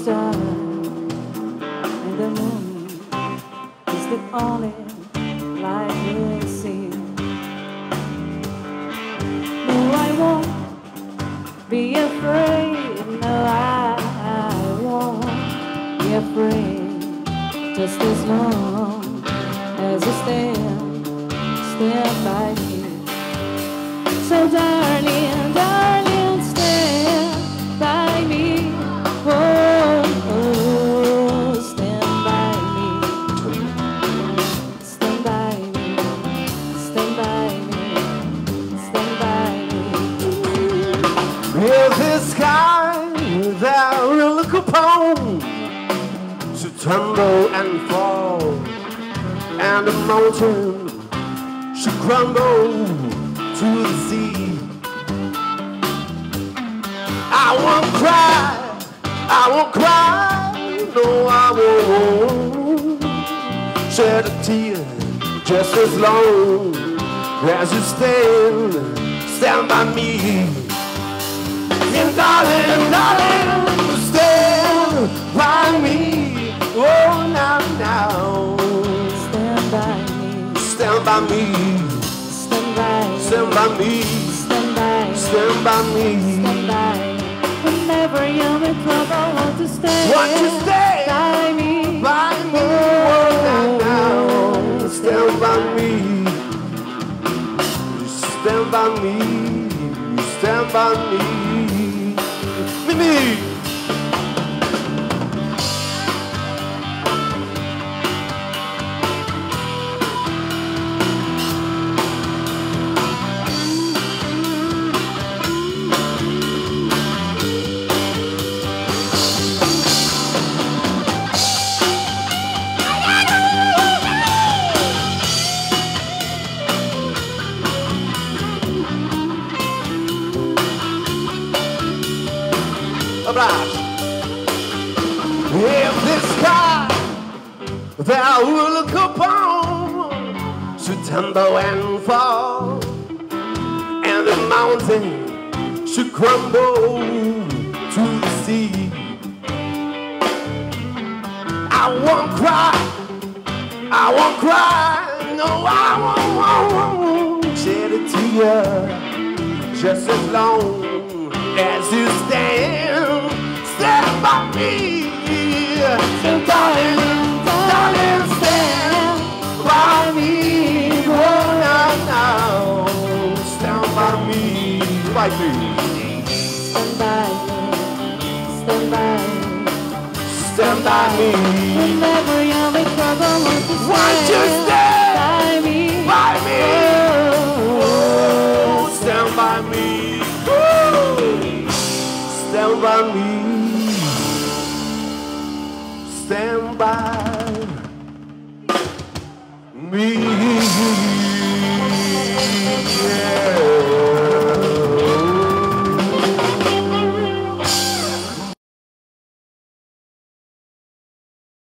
star and the moon is the only light we'll see. No, I won't be afraid. No, I won't be afraid. Just as long as you stand by me. So darling, darling, stand by me. Oh, oh, stand by me. Stand by me. Stand by me. Stand by me. If the sky that will look upon to tumble and fall, and the mountain should crumble to the sea, I won't cry, I won't cry, no, I won't shed a tear, just as long as you stand by me. And darling, darling, stand by me. Oh, now, now, Stand by me. stand by me. Stand by me. Stand by me. Stand by me. Stand by me. Stand by me. Whenever you're in trouble, I want to stay. Want to stay by me. by me. Oh, now, now, stand by me. Stand by me. Stand by me. Me. If this sky that will look upon should tumble and fall, and the mountain should crumble to the sea, I won't cry, I won't cry, no, I won't shed a tear, just as long as you stand by me. So darling, darling, stand by me. Oh, now, now, stand by me. Like me. Stand by me. Stand by me. Stand by me. Whenever you're in trouble, Want to stand by me. by me. Oh, stand by me. Woo. Stand by me. Stand by me.